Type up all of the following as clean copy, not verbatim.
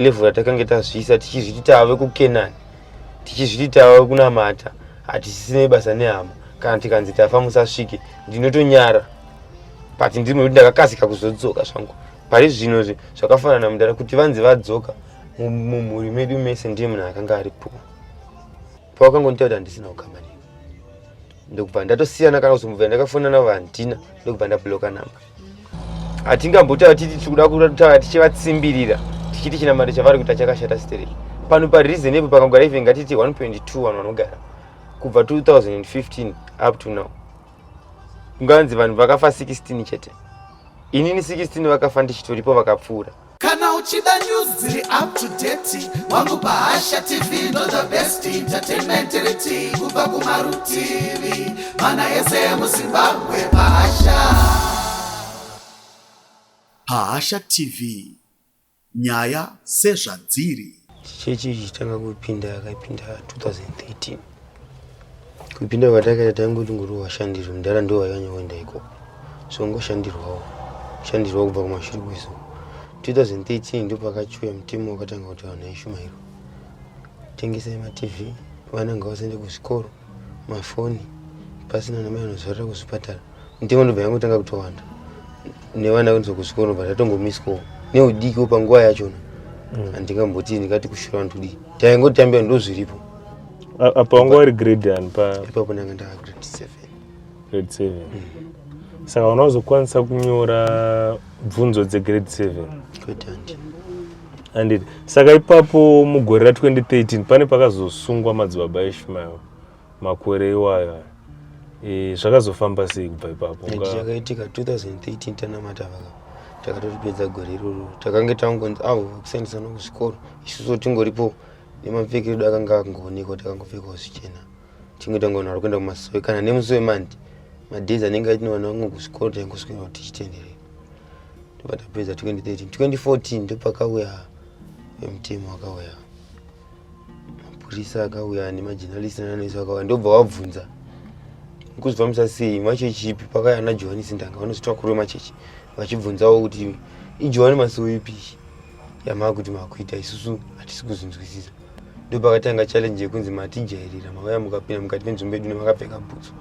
level atakanga tazvisa tichizviti tave kukenani tichizviti tave kunamata hatisisine basa nehama kana tikanzi tafa musasvike ndinotonyara but ndimo ndakakasika kuzodzoka zvangu pari zvino zvakafanana mudara kuti vanzi vadzoka mumhuri medu mese ndiye munhu akanga aripo pawakangonita kuti handisina kugamani ndokubva ndatosiyana kana kuzomubva ndakafonana vandina ndokubva ndabloka namba hatingambotaura titi tikuda kutaura tichivatsimbirira tichiti chinamata chavari kuita chakashata stereki pano pareasonable pakagara even ngatiti 1.2 vanhu vanogara kubva 2015 up to now kunganzi vanhu vakafa 16 chete inini 16 vakafa ndichitoripo vakapfuura kana uchida news dziri up to date wangu Bahasha TV no the best entertainment reti kubva kumarutivi mana ese muZimbabwe Bahasha TV nyaya sezvadziri chechi chitanga kupinda akaipinda 2013 kupinda kwatakaita tangoti ngoro washandiro ndara ndo wayanyoenda ikoko so ngoshandirwawo shandirwa kubva kumashirikwiso 2013 ndo pakachuya mutemo wakatanga kuti vanhu Ishmael tengesai ma-TV vana ngavasaende kuzvikoro mafoni pasina namai vanozvarira kuzvipatara mutemo ndobva yangotanga kutowanda nevana kunzo kuzvikoro ndobva tatongomiswawo neudiki panguva yachona handingamboti ndikati kushura vantu dii taingotambira ndozviripo apa wanga wari grade ani ipapo ndanga ndava grade 7 saka unazokwanisa kunyora bvunzo dzegrade 7 anditi saka ipapo mugore ra2013 pane pakazosungwa madzibaba Ishmael makore iwayo zvakazofamba sei kubva ipapo chakaitika 2013 tanamata takatopedza gore iroro takange tangonzi kusendesana kuzvikoro isusu tingoripo nemapfekero akanga akangoonekwa takangopfekawo zvichena tingoita ngonaro kuenda kumasowe kana nemusi wemandi madhays anenge atino vana vangu kuzvikoro taingoswera kuti tichitenderera ndopatapedza 2013 2014 ndopakauya vemutemo vakauya mapurisa akauya nemajournalist nananoisa vakauya ndobva wabvunza kuzivamisa sei machechi ipi pakauya naJohani Ndanga vanozitwa kuri machechi vachibvunzawo kuti iJohani masowe ipi yamakuti makuita isusu hatisi kuzvinzwisisa ndopakatanga challenge yekunzi matijairira mauya mukapinda mukati menzvimbo yedu nemakapfeka bhutsu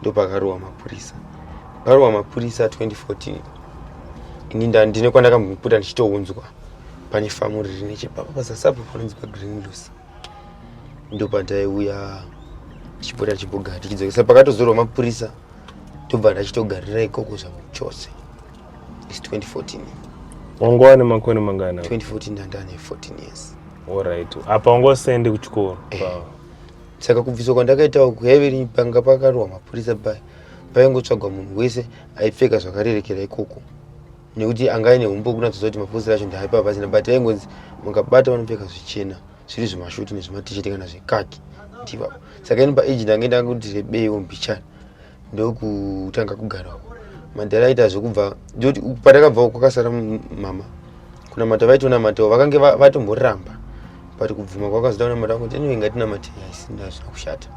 ndopakarowa mapurisa karowa mapurisa 2014 ini ndine kwandakamboputa ndichitounzwa pane famu riri nechepapa pazasapo panonzi pagreen loss ndopataiuya tichipota tichibogara tichidzokesa pakatozorwa mapurisa ndobva ndachitogarira ikoko zvangu chose is 2014 wanga wane makore mangana 2014 ndandane 14 years alright apa wanga usaende kuchikoro saka kubviswa kwandakaitawo kuyaiviri panga pakarowa mapurisa paingotsvagwa munhu wese aipfeka zvakarerekera ikoko nekuti anga aine umbo kunatsoza kuti mapurisa acho ndaipa pasina but aingonzi mukabata vanopfeka zvichena zviri zvimashuti nezvimatisheti kana zvikaki ndivapo saka ini paage ndange ndakuti rebeiwo mbichana ndokutanga kugarawo madhara aita zvokubva ndoti patakabvawo kwakasara mama kuna mata vaitonamatawo vakange vatomboramba but kubvuma kwakazoda kunamata kuti anyway ngatinamate aisina zvina kushata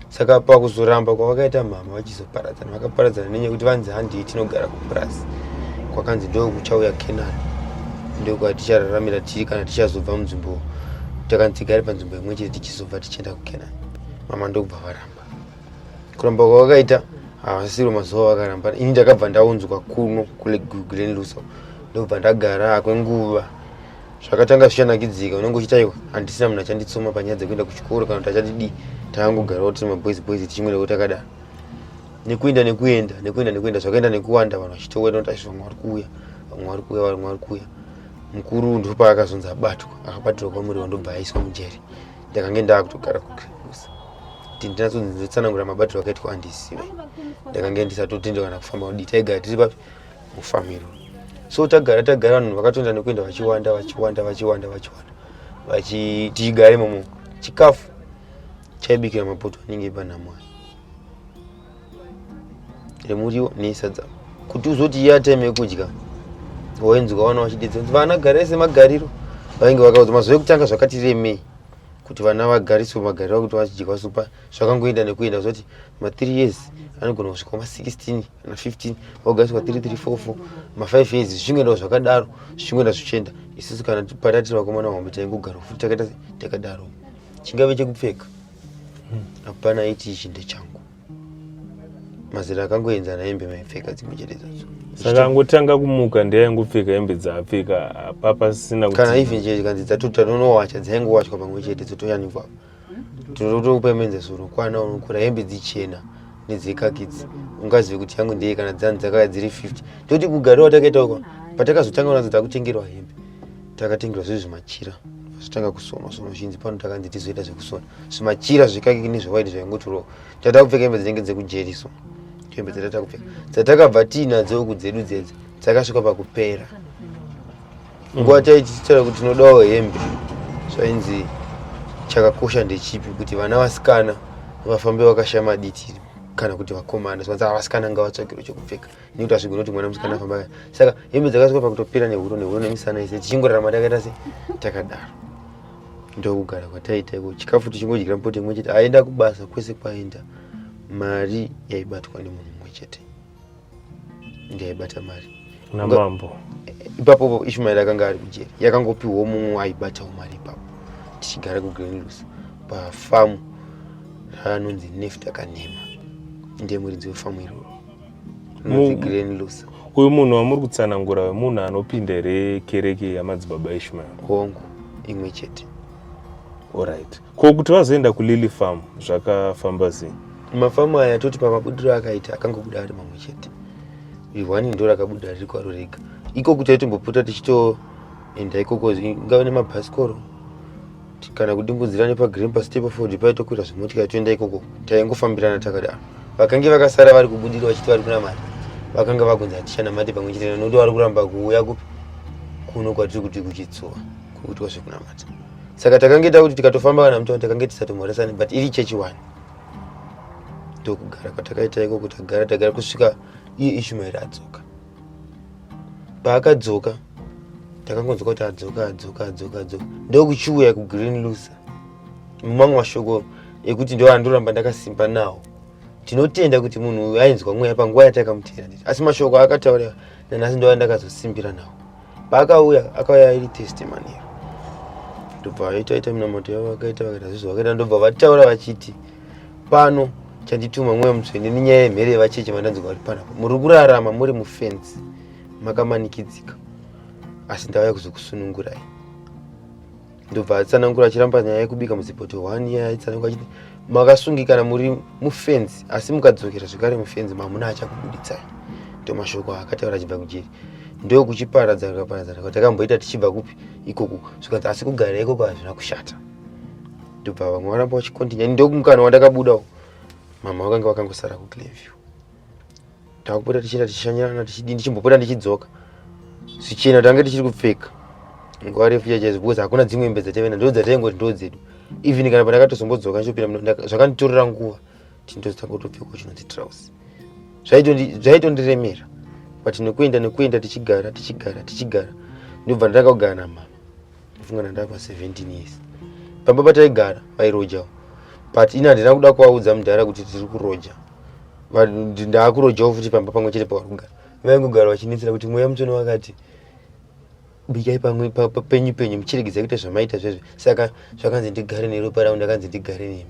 saka pakuzoramba kwavakaita mama vachizoparadzana vakaparadzana nenyaya kuti vanzi handii tinogara kupurasi kwakanzi ndo kuchauya kenani ndokuva tichararamira tiri kana tichazobva munzvimbo takanzi tigare panzvimbo imwe chete tichizobva tichienda kukenani mama ndokubva varamba kuramba kwavakaita havasiro mazuva vakaramba ini ndakabva ndaunzwa kuno kugreen loss ndobva ndagara kwenguva zvakatanga zvichanakidzika unenge uchitaiwa handisina munhu achanditsoma panyaya dzekuenda kuchikoro kana kuti achatidii taangogarawo tiri maboys tichimwirawo takadaro nekuenda zvakaenda nekuwanda vanhu vachitoweda kuti aizvo vamwe vari kuuya mukuru ndopaakazonzi abatwa akabatirwa kwamuriwa ndobva aiswa mujeri ndakange ndaakutogara kugreen loss kuti ndinatsonzotsanangura mabatiro akaitwa handisive ndakange ndisatotende kana kufamba kudii taigara tiri papi mufamiro so tagara vanhu vakatoenda nekuenda vachiwanda tichigare momo chikafu chaibikira mapoto anenge ipanamwa remuriwo nesadza kuti uzoti iya time yekudya wainzwa vana vachidedza kuti vana garai semagariro vainge vakauza mazuva ekutanga zvakati remei kuti vana vagariswe magariro kuti vachidya supa zvakangoenda nekuenda zoti ma 3 years anogona kusvika ma 16 na 15 vagariswa 3 3 4 4 ma 5 years zvichingoenda zvakadaro zvichingoenda zvichienda isusu kana patatiri vakomana vambo taingogara futi takaita takadaro chingave chekupfeka hapana aiti ichi ndechangu mazera akangoenzana hembe maipfeka dzimwe chete dzacho saka angotanga kumuka ndiaingopfeka hembe dzaapfeka papasina kuti kana even chete kanzi dzatota nonowacha dzaingowachwa pamwe chete dzotoyanikwa tinotokupemenza soro kwana unokura hembe dzichena nedzekakidzi ungazive kuti yangu ndeye kana dzani dzakaya dziri 50 toti kugarawo takaita uko patakazotanga nadzo takutengerwa hembe takatengerwa zvezvi zvimachira zvotanga kusona sono zhinji pano takanzi tizoita zvekusona zvimachira zvikakiki nezvewaiti zvaingotorowa tata kupfeka hembe dzinenge dzekujeriso hembe dzatata kupfeka dzatakabva tiinadzo uku dzedu dzedzi dzakasvika pakupera nguva taichitaura kuti tinodawo hembe zvainzi chakakosha ndechipi kuti vana vasikana vafambe vakashama diti kana kuti vakomana saka vasikana ngavatsvakirwe chekupfeka nekuti hazvigonoti mwana musikana afamba saka hembe dzakasvika pakutopera nehuro nemisana ise tichingorarama takaita se takadaro ndokugara kwataita iko chikafu tichingodyira mupoto imwe chete aenda kubasa kwese kwaenda mari yaibatwa nemunhu mumwe chete ndiaibata mari namambo ipapo Ishmael akanga ari kujeri yakangopiwawo mumwe aibatawo mari ipapo tichigara kuGreenloss pafamu ranonzi Nefta Kanema ndiye muridzi wefamu iroro rinonzi Greenloss. Uyu munhu wamuri kutsanangura wemunhu anopinda here kereke yamadzibaba Ishmael? Hongu imwe chete. Alright. Ko kuti vazoenda kuLily Farm zvakafamba sei? Mafamu aya toti pamabudiro akaita akangobuda ari mamwe chete. Rihwani ndo rakabuda riri kwaro rega. Iko kuti taitomboputa tichitoenda ikoko ngave nemabhasikoro kana kudimbudzirana paGreen Pass Step Ford paitokwira zvimotikari toenda ikoko taingofambirana takadaro. Vakange vakasara vari kubudira vachiti vari kunamata vakanga vagonza tichanamate pamwe chete nokuti vari kuramba kuuya kupi kuno kwatiri kuti kuchitsuwa kuti wazvekunamata. Saka takangeta kuti tikatofamba kana mutaundi takange tisatomhoresani but iri chechi one ndokugara kwatakaita ikoko tagara kusvika iye Ishmael adzoka. Paakadzoka takangonzwa kuti adzoka ndokuchiuya kuGreenloss mumamwe mashoko ekuti ndo andoramba ndakasimba nawo. Tinotenda kuti munhu uyu ainzwa mweya panguva yatakamutera nditi asi mashoko akataura nanhasi ndo andakazosimbira nawo. Paakauya akauya iri testimony ndobva vaita minamoto yavo vakaita zvizvo vakaita ndobva vataura vachiti pano chandituma mweya mutsvene nenyaya yemhere yevacheche vandanzwa vari panapo muri kurarama muri mufenzi makamanikidzika asi ndauya kuzokusunungurai. Ndobva atsanangura achiramba nyaya yekubika muzipoto 1 year aitsanangura achiti makasungikana muri mufenzi asi mukadzokera zvekare mufenzi mamuna achakubuditsai. Ndo mashoko akataura achibva kujeri ndo kuchiparadzana kwatakamboita tichibva kupi ikoko zvikanzi asi kugara ikoko hazvina kushata. Ndobva vamwe varamba vachikontinya ndokumukana wandakabudawo mama vakanga vakangosara kuClearview. Takupota tichienda tichishanyirana ndichimbopota ndichidzoka zvichena tange tichiri kupfeka nguva refu chachaizobhuza hakuna dzimwe hembe dzatavenda ndo dzataingoti ndo dzedu even kana pandakatozombodzoka ndichopinda zvakanditorera nguva tindozotanga kutopfekawo chinonzi trouser zvaitondiremera but nekuenda tichigara ndobva ndakagara namama ndifunga ndandava 17 years pamba pataigara vairojawo but ina handina kuda kuvaudza mudhara kuti tiri kuroja ndaakurojawo futi pamba pamwe chete pavari kugara vaingogara vachinetsera kuti mweya mutsvene wakati bikai pamwe penyu muchiregedza kuita zvamaita zvezvo saka zvakanzi ndigare neropa ravo ndakanzi ndigare nemi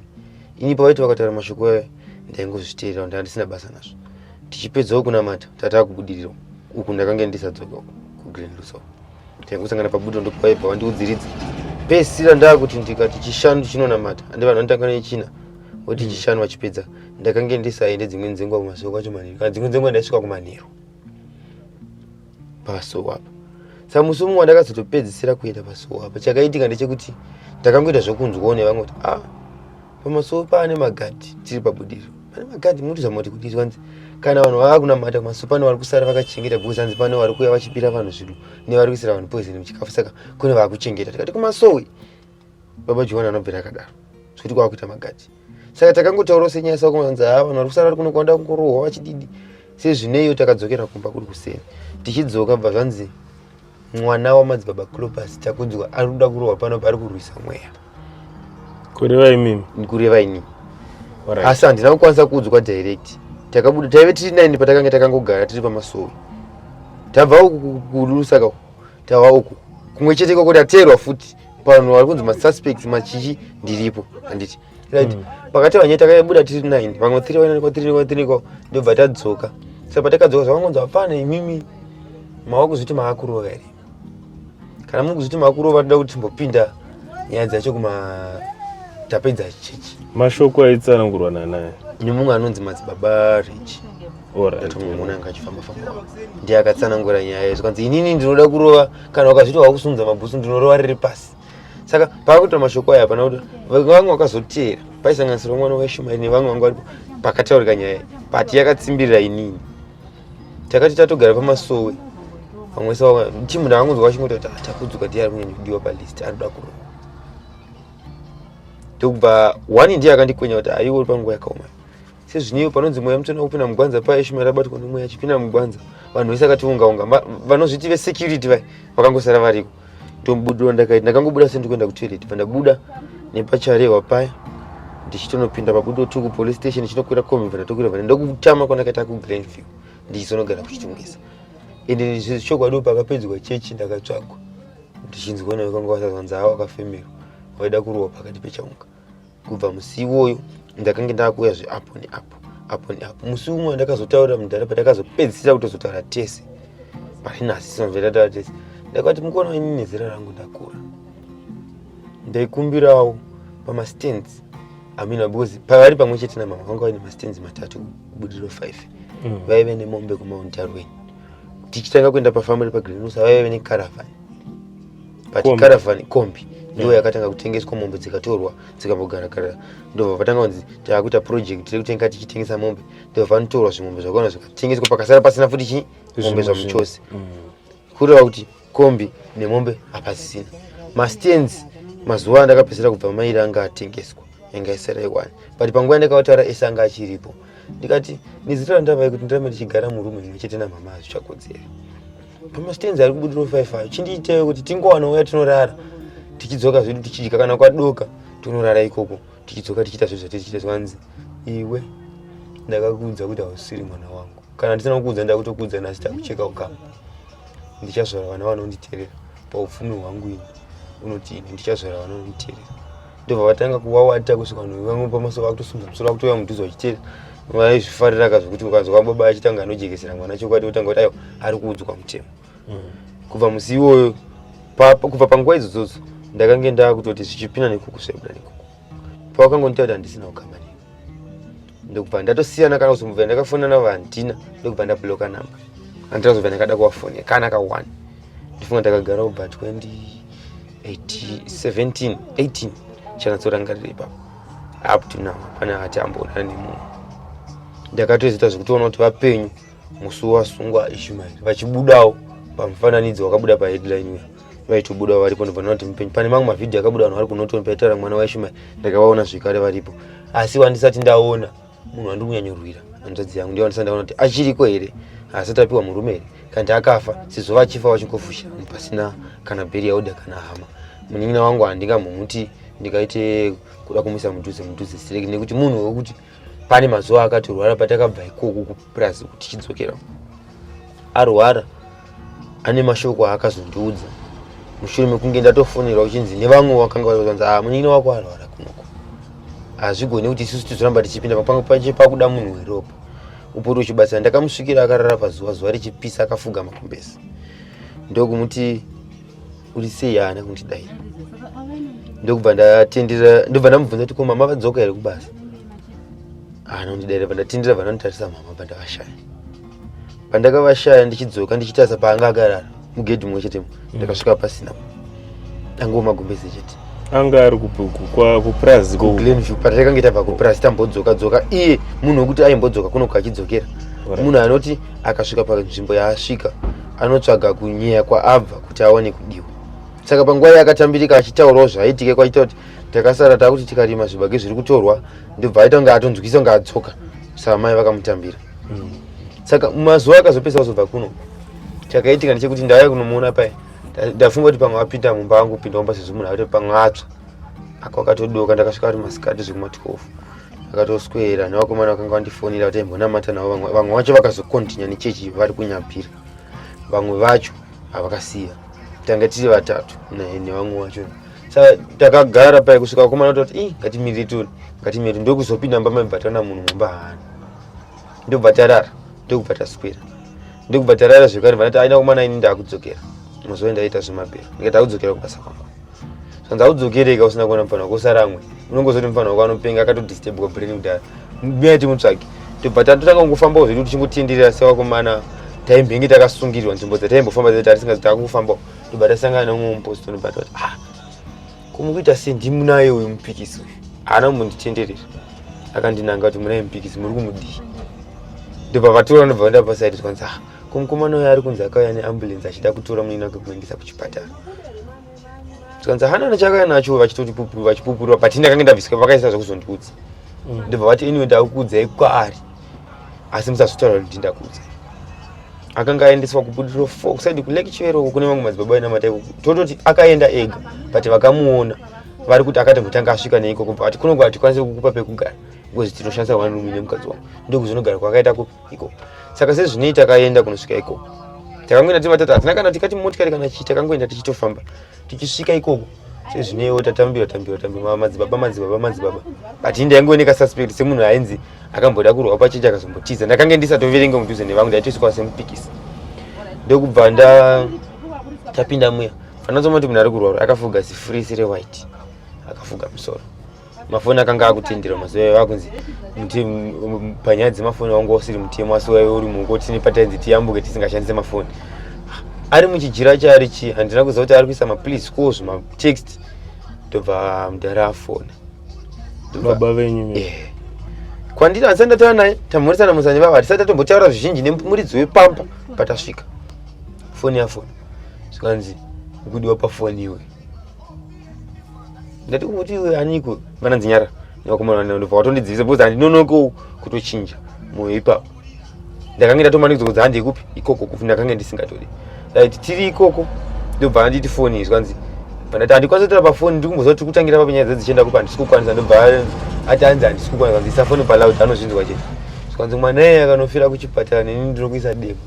ini pavaiti vakataura mashoko ayo ndaingozviteerera ndanga ndisina basa nazvo. Tichipedzawo kunamata tata kubudirira uku ndakange ndisadzoka kuGreenloss taingosangana pabudo ndopaibva vandiudziridza pesira ndakuti ndikati chishanu chinonamata ande vanhu vanotanga nechina voti chishanu vachipedza ndakange ndisaende dzimweni dzenguva kumasoko kwacho manheru kana dzimwe dzenguva ndaisvika kumanheru paSoap. Saka musi mumwe wandakazotopedzisira kuenda paSoap chakaitika ndechekuti ndakangoita zvokunzwawo nevamwe kuti paMaSoap pane magadhi tiri pabudiriro pane magadhi munotizamoti kuti zvanzi kana vanhu vava kunamata kuMaSoap pane vari kusara vakachengeta bhusanzi pane vari kuuya vachipira vanhu zvidu nevari kuisira vanhu poison muchikafu saka kune vakuchengeta tikati kuMasowe baba Joana anobvira akadaro zvekuti kwakuita magadhi. Saka takangotaurawo senyaya sakumanzi vanhu vari kusara vari kuno kwanda kungorohwa vachididi sezvineiyo takadzokera kumba kuri kuseni tichidzoka bva zvanzi mwana wamadzibaba Clopas takunzwa ari kuda kurohwa pano ari kurwisa Mweya kureva imimi ndikureva inini. Asi handina kukwanisa kuudzwa direct. Takabuda taive tiri 9 patakanga takangogara tiri pamasowe. Tabva uku kulusaka tava uku kumwe chete kuti ateerwa futi pano vari kunzi masuspects machichi ndiripo handiti right. Pakati vanye takabuda tiri 9 vamwe 3 ndobva tadzoka. Saka patakadzoka zvavangonzi hapana imimi mava kuzviti maakurova here. Kana muri kuzviti maakurova toda kuti timbopinda nyaya dzacho tapedza chechi. Mashoko aitsanangurwa naye nemumwe anonzi Kwamadzbaba Rich. Muna anga achifamba-famba ndiye akatsanangura nyaya yezo kanzi inini ndinoda kurova kana wakazviti wakusunza mabhusu ndinorova riri pasi. Saka pakakuita mashoko aya pana kuti vamwe vakazoteera paisanganisira mwana waIshmael nevamwe vanga varipo pakataurika nyaya iyi pati yakatsimbirira inini. Takati tatogara pamasowe vamwe timu ndavangonzwa vachingoti kuti takudzuka ndiye ari kunyanya kudiwa palist anoda kurova. Ndokubva wani ndiye akandikwenya kuti aiwo panguva yakaoma sezvineiwo panonzi Mweya mutona kupinda mugwanza paIshmael abatwa nemweya achipinda mugwanza vanhu vese akatiunga vanozviti vesecurity vai vakangosara variko. Ndomubudiro ndakangobuda sendikuenda kutoilet pandabuda nepacharehwa paya ndichitonopinda pabudo 2 kupolice station ndichinokwira kombi vandatokwira vane ndokutama kwandakaita kuGrandview ndichizonogara kuchitungisa. Ende zvichokwadi pakapedzwa chechi ndakatsvagwa ndichinzwa nayo kanga wasazvanzi hawo akafemerwa waida kurova pakati pechaunga. Kubva musi iwoyo ndakange ndakuuya zveapo neapo. Musi umwe ndakazotaura mudhara patakazopedzisira kutozotaura tese pari nhasi sonzverataura tese ndakati mukono inini nezera rangu ndakura ndaikumbirawo pamastands amina because pavari pamwe chete namama vanga vaine mastands 3 kubudiro 5 vaive nemombe kumaunt Arweni. Tichitanga kuenda pafamily paGreenhouse vaive necaravan but caravan kombi ndiyo yakatanga kutengeswa mombe dzikatorwa dzikambogara ndobva patanga kunzi taakuita project rekutenga tichitengesa mombe ndobva vanotorwa zvimombe zvakaona zvikatengeswa pakasara pasina futi chii mombe zvamuchose kureva kuti kombi nemombe hapasisina. Mastands mazuva andakapedzera kubva mairi anga atengeswa yanga isara 1 but panguva ndakataura ese anga achiripo ndikati nezita randavai kuti ndirame ndichigara murume imwe chete namama hazvichakodzera. Pamastands ari kubudiro 5 ayo chindiitayo kuti tingowana uya tinorara tichidzoka zvedu tichidya kana kwadoka tinorara ikoko tichidzoka tichiita zvezvo tichiita zvanzi iwe ndakakuudza kuti hausiri mwana wangu kana ndisina kukuudza ndakutokuudza nhasi takucheka ukama ndichazvara vana vanonditeerera paupfumi hwangu ini unoti ini ndichazvara vana vanonditeerera. Ndobva vatanga kuwawata kusvika vamwe pamaso vakutosunga musoro vakutoya mudhuze vachiteerera vaizvifarira kazvokuti ukazwa baba achitanga anojekesera mwana chokwadi otanga kuti aiwa ari kuudzwa mutemo. Kubva musi iwoyo kubva panguva idzodzo ndakange ndakutoti zvichipinda nekuku zvabuda nekuku pawakangonita kuti handisina ukama newe ndokubva ndatosiyana kana kuzomubva ndakafonana vandina ndokubva ndabloka namba handitazobva ndakada kuvafonera kana ka1 ndifunga ndakagara kubva 2018 chanatsorangarira ipapo up to now pana hati amboonana nemunhu. Ndakatozita zvekutoona kuti vapenyu musi wasungwa Ishmael vachibudawo pamufananidzo wakabuda paheadline uya vaitobuda varipo ndobva ndati mupenyu pane mamwe mavhidhiyo akabuda vanhu vari kunotoni paitaura mwana waIshmael ndakavaona zvikare varipo asi wandisati ndaona munhu wandiri kunyanyorwira hanzvadzi yangu ndiye wandisati ndaona kuti achiriko here asati apiwa murume here kandi akafa sezvo vachifa vachingofusha pasina kana bheri yaudha kana hama. Munin'ina wangu handingambomuti ndikaite kuda kumuisa mudhuze sireki nekuti munhu wekuti pane mazuva akatorwara patakabva ikoko kuplazi kuti chidzokera arwara ane mashoko aakazondiudza mushure mekunge ndatofonerwa kuchinzi nevamwe vakanga vakanzi munin'ina wako arwara kunoko hazvigoni kuti isusu tizoramba tichipinda papangu pache pakuda munhu weropa upo tochibatsira. Ndakamusvikira akarara pazuva richipisa akafuga makumbezi ndokumuti uri sei haana kundidaira ndokubva ndamubvunza kuti ko mama vadzoka here kubasa haana kundidaira pandatendera vanonditarisa mama pandavashaya pandakavashaya ndichidzoka ndichitarisa paanga akarara mugedhi mumwe chetemo ndakasvika pasina ango magumbezi chete anga ari kuprazi kuGreenview patakange tabva kuprazi tambodzoka iye munhu wekuti aimbodzoka kunoku achidzokera munhu anoti akasvika panzvimbo yaasvika anotsvaga kunyeya kwaabva kuti awane kudiwa. Saka panguva yakatambirika achitaurawo zvaitika kwaita kuti takasara takuti tikarima zvibage zviri kutorwa ndobva aita kunge atonzwisa kunge adzoka saka mai vakamutambira. Saka mazuva akazopesa kuzobva kuno chakaitika ndechekuti ndauya kunomuona paya ndafunga kuti pamwe apinda mumba angu pinda mumba sezvo munhu akuti pamwe atsva akakatodoka ndakasvika ari masikati zvekuma 12 akatoswera nevakomana vakanga vandifonera kuti imbonamata navo vamwe vacho vakazokontinya nechechi vari kunyapira vamwe vacho havakasiya tanga tiri vatatu nevamwe vacho saka takagara pai kusvika vakomana kuti ngatimiriri ndokuzopinda mbamabhatana munhu mumba haana ndobva tarara ndokubva taswera ndokubva tarara zvekare vanati aina komana ini ndakudzokera mazuva ndaita zvemabhero ndikati akudzokera kubasa kwangu sandaudzokereka usina kuona mufana wako saramwe unongozoti mufana wako anopenga akatodisturba brain kudhara muyati mutsvage tobva tatotanga kungofambawo zvedu tichimbotenderera sevakomana taimbenge takasungirirwa nzvimbo dzataimbofamba dzedu tarisingazi takufambawo tobva tasangana neumwe muposto nobva tati kumukuita sendimunaye uyu mupikisi uyu haana kumbonditenderera akandinanga kuti munaye mupikisi muri kumudii ndobva vatora nobva vanda pasaidi tikwanzi kumukomana uyo ari kunzi akauya neambulensi achida kutora munini wake kumuendesa kuchipatara tikanzi hana nachakauya nacho vachitoti pupuru vachipupurwa but ndakanga ndabvisika vakaisa zvekuzondiudza ndobva vati anyway ndakuudzai kwaari asi musazotaura kuti ndakuudzai akanga aendeswa kubudiro 4 kusaidi kulecture kune mamwe madzibaba enamata tototi akaenda ega but vakamuona vari kuti akatambotanga asvika neikoko but kunogara tikwanise kukupa pekugara because tinoshandisa one room nemukadzi wangu ndokuzvinogara kwakaita ikoko saka sezvinei takaenda kunosvika ikoko takangoenda tiri vatatu hatina kana tikati motikari kana chii takangoenda tichitofamba tichisvika ikoko sezvineiwo tatambira madzibaba but indaingooneka suspect semunhu ainzi akamboda kurwa pachechi akazombotiza ndakanga ndisatoverenge mudhuze nevamwe ndaitosvika semupikisi ndokubva tapinda Mweya fanazoma kuti munhu ari kurwara akafuga zifurisi rewhite akafuga musoro mafoni akanga akutendera mazuva iwayo akunzi panyaya dzemafoni wanga usiri mutemo asi waiwe uri muko tine patainzi tiyambuke tisingashandise mafoni ari muchijira chari chi handina kuziva kuti ari kuisa mapolice calls matext ndobva mudhara afona baba venyu kwandiri handisati ndataura naye tamhoresana musanye vava hatisati tatombotaura zvizhinji nemuridzi wepampa patasvika foni yafona zvikanzi ukudiwa pafoni iwe ndati kuti iwe aniko vananzi nyara nevakomana ndobva watondidzivisa because handinonoko kutochinja moyo ipapo ndakanga ndatomanikidzo kudza handikupi ikoko kufi ndakanga ndisingatodi tiri ikoko ndobva handiti foni zvikanzi ndati handikwanisa kutora pafoni ndikumboziva kuti kutangira papenyaya dzedu dzichienda kupa handisi kukwanisa ndobva ati hanzi handisi kukwanisa ndisa foni palaudi anozvinzwa chete zvikanzi mwana iye akanofira kuchipatara neni ndinokuisa demo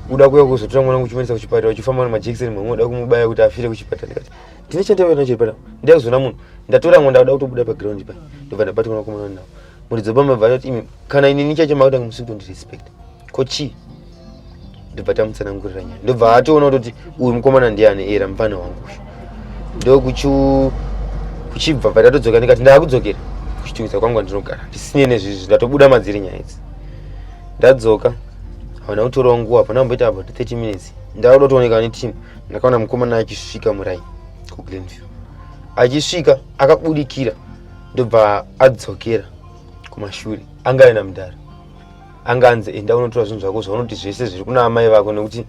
uda kuya kuzotora mwana kuchimuendesa kuchipatara uchifamba nemajekiseni mamwe uda kumubaya kuti afire kuchipatara ndikati ndine chandavana chipatara ndakuzona munhu ndatora mwe ndauda kutobuda paground pai ndobva ndabati mwanakomana nawo muridzi wepamabva kuti imi kana inini chachamakuda musi kundondirispect kochi ndobva tamutsanangurira nyaya ndobva atoona kuti uyu mukomana ndiani era mufana wangu kuchibva patatodzoka ndikati ndakudzokera kuchitungisa kwangu andinogara ndisine nezvizvi ndatobuda madziri nyaya idzi ndadzoka havana kutorawo nguva pana kumboita about 30 minutes ndauda kutooneka netimu ndakaona mukomana achisvika murai kuGlenview achisvika akabudikira ndobva adzokera kumashure anga aina mudhara anga anzi enda unotora zvinhu zvako zvaunoti zvese zviri kuna amai vako nekuti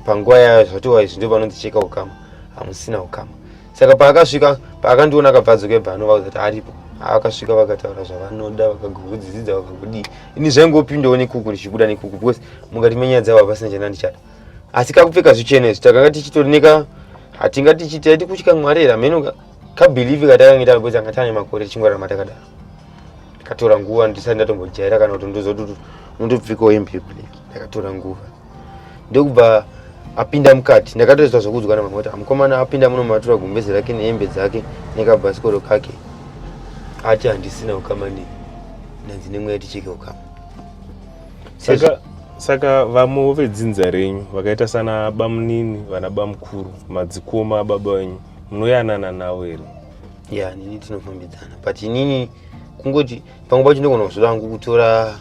panguva yayo zvatowa izvi ndo vanondicheka ukama hamusina ukama saka paakasvika paakandiona akabva adzoka ebva anova kuti aripo akasvika vakataura zvavanoda vakagokudzidzidza vakagudii ini zvaingopindawo nekuku ndichibuda nekuku because mukati menyaya dzavo hapasina chana ndichada asi kakupfeka zvichenezvi takanga tichitoneka hatinga tichiti kutya Mwari here mheno kabhilivi katakangita because anga tane makore tichingwarara matakadaro ndakatora nguva ndisati ndatombojaira kana kuti ndozoti undopfikawo hembe yeblack ndakatora nguva ndokubva apinda mukati ndakatozwa zvokudzwa namamwe kuti mukomana apinda muno matura gumbezi rake nehembe dzake nekabhasikoro kake ati handisina ukama nei nanzi nemweya ticheke ukama saka vamwewo vedzinza renyu vakaita sana bamunini vana bamukuru madzikoma baba wenyu munoyanana navo here ya nini tinofambidzana but inini kungoti pamwe pacho ndogona kuzoda hangu kutora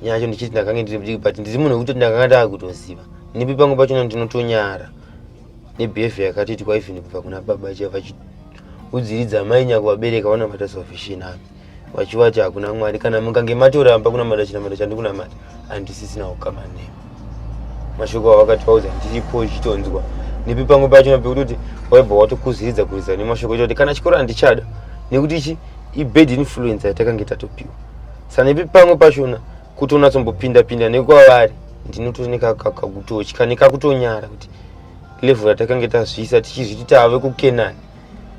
nyaya yacho ndichiti ndakange ndiri mudiki but ndiri munhu wekuti ndakanga ndaakutoziva nipi pamwe pacho ndinotonyara nebhevha yakatiti kwaivhini kubva kuna baba chiya vachiudziridza mai nyakuvabereka vanamata salvation ami vachivati hakuna Mwari kana mungange matoramba kunamata chinamata chandikunamata handisisina ukama nemi mashoko avakati vaudza ndiripo chitonzwa nipi pamwe pacho pekutoti waibva watokuziridza kuridza nemashoko echoti kana chikoro handichada nekuti ichi ibad influence yatakange tatopiwa saka nipi pamwe pachona kutonatsombopinda nekwavari ndinotoneka kakutochi kaneka kutonyara kuti level yatakange tazvisa tichizviti tave kukenani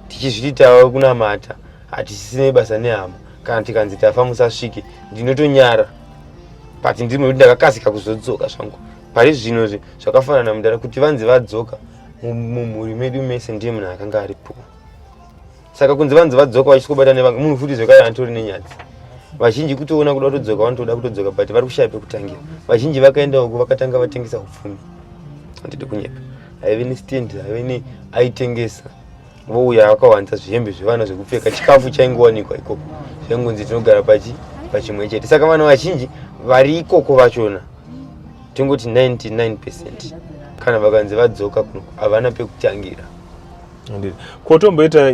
tichizviitawo kunamata hatisisine basa nehama kana tikanzi tafa musasvike ndinotonyara but ndimo kuti ndakakasika kuzodzoka zvangu pari zvino zvakafanana mudara kuti vanzi vadzoka mumhuri medu mese ndiye munhu akanga aripo saka kunzi vanzi vadzoka vachikobata nevanga munhu futi zvekare anotori nenyadzi vazhinji kutoona kuda kutodzoka vanotoda kutodzoka but vari kushaya pekutangira vazhinji vakaenda uko vakatanga vatengesa upfumi handidi kunyepa aive nestand aive aitengesa vouya vakawanza zvihembe zvevana zvekupfeka chikafu chaingowanikwa ikoko zvengunzi tinogara pachimwe chete saka vana vazhinji vari ikoko vachona tingoti 99% kana vakanzi vadzoka kuno havana pekutangira. Kotomboita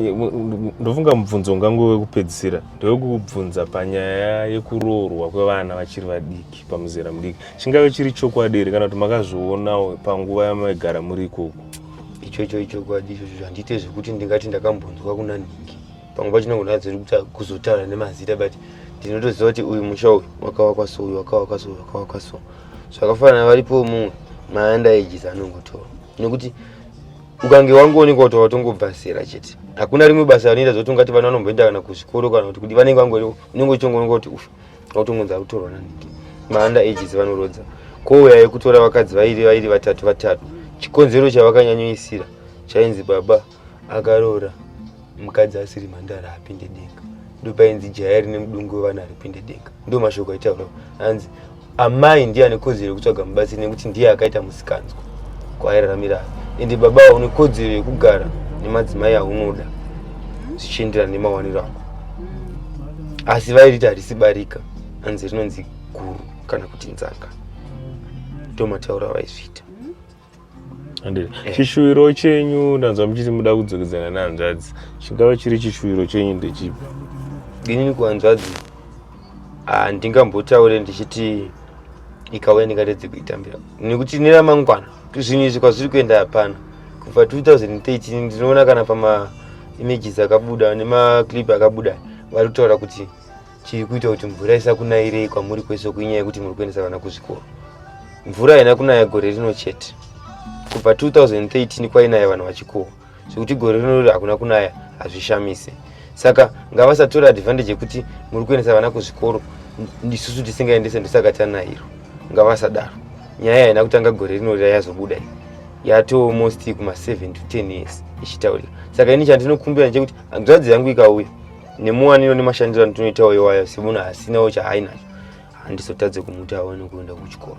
ndofunga mubvunzo wangu wekupedzisira ndewekubvunza panyaya yekuroorwa kwevana vachiri vadiki pamuzera mudiki chingave chiri chokwadi here kana kuti makazvionawo panguva yamaigara muri ikoko? Ichocho chokwadi izvozvo handite zvekuti ndingati ndakambonzwa kuna ningi pamwe pachinogona kuti kuzotaura nemazita but ndinotoziva kuti uyu musha uyu wakavakwa so uyu wakavakwa so wakavakwa so zvakafanana varipo mumwe maandaijiza anongotora nekuti ukange wangooneka kuti watongobva zera chete hakuna rimwe basa rinoita zoti ungati vana vanomboenda kana kuzvikoro kana kuti vanenge unongochongooneka kuti watongonza kutorwa naningi maandaijizi vanorodza kouya yekutora vakadzi vairi vatatu chikonzero chavakanyanyoisira chainzi baba akaroora mukadzi asiri mhandara apinde denga ndopainzi jaya rine mudungu wevana ripinde denga ndo mashoko aitaura anzi amai ndiye ane kodzero yekutsvaga mubatsiri nekuti ndiye akaita musikanzwa kwairaramira ende baba une kodzero yekugara nemadzimai aunoda zvichienderana nemawaniro ako asi vairiti harisi barika anzi rinonzi guru kana kuti nzanga ndomataura vaizviita. Chishuwiro chenyu ndanzwa muchiti muda kudzokedzana nehanzvadzi chingava chiri chishuwiro chenyu ndechipi? Inini kuhanzvadzi handingambotaure ndichiti ikauya ndingatedze kuitambira nekuti neramangwana zvinhu izvi kwazviri kuenda hapana kubva 2013 ndinoona kana pamaimages akabuda nemaclip akabuda vari kutaura kuti chiri kuita kuti mvura isakunayirei kwamuri kwese kuinyaya yekuti muri kuendesa vana kuzvikoro. Mvura haina kunaya gore rino chete kubva 2013 kwainaya vanhu vachikohwa zvekuti gore rino hakuna kunaya hazvishamise saka ngavasatora advantage yekuti muri kuendesa vana kuzvikoro isusu tisingaendese ndosakatanairo ngavasadaro nyaya haina kutanga gore rino yazobuda yato almost kuma 7 to 10 years ichitaurika saka ini chandinokumbira ndechekuti hanzvadzi yangu ikauya nemuwaniro nemashandiro andinoitawo iwayo semunhu asinawo chaainacho handizotadze kumutawo nekuenda kuchikoro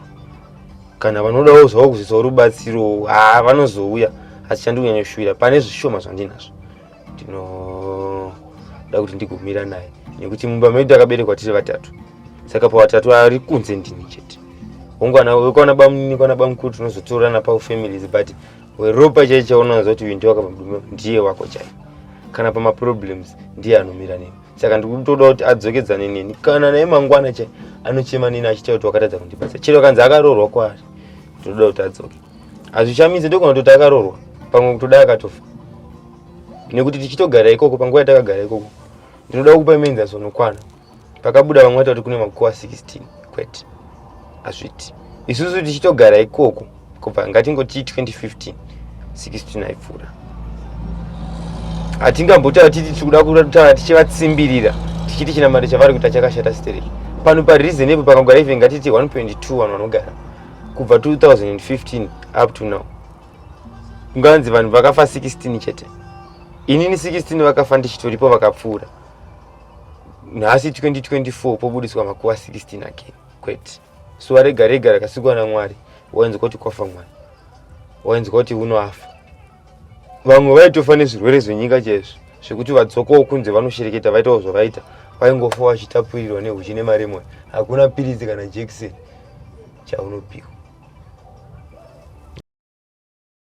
kana vanodawo zvavo kuzisawo rubatsiro vanozouya asi chandikunyanyoshuwira pane zvishoma zvandinazvo ndinoda kuti ndigumira naye nekuti mumba medu takaberekwa tiri vatatu saka pavatatu ari kunze ndini chete wekwana bamunini kwana bamukuru tinozotorana paufamilies but weropa chaicho chaunanzwa kuti uyu ndiwakamadume ndiye wako chaiwo kana pamaproblems ndiye anomira neni saka ndikutoda kuti adzokedzane neni kana naye mangwana chai anochema neni achita kuti wakatadza kundibasa chero kanzi akaroorwa kwaari toda kuti adzoke hazvishamise ndokona kuti akaroorwa pamwe kutoda akatofa nekuti tichitogara ikoko panguva yatakagara ikoko ndinoda kukupa menza sonokwana pakabuda vamwe vati kuti kune makuwa 16 kwete hazviti isusu tichitogara ikoko kubva ngatingoti 2015 16 aipfuura hatingambotaura titi tikuda kutaura tichivatsimbirira tichiti chinamari chavari kuita chakashata stereki pano pareasonable pakagara even ngatiti 1.2 vanhu vanogara kubva 2015 up to now kunganzi vanhu vakafa 16 chete inini 16 vakafa ndichitoripo vakapfuura nhasi 2024 pobudiswa makuwa 16 again kwete suwa rega rega rakasikwa naMwari wainzwa kuti kwafa Mwari wainzwa kuti unoafa vamwe vaitofa nezvirwere zvenyika chaizvo zvekuti vadzokawo kunze vanoshereketa vaitawo zvavaita vaingofa vachitapurirwa nehuchi nemaremoni hakuna pirizi kana jekiseni chaunopiwa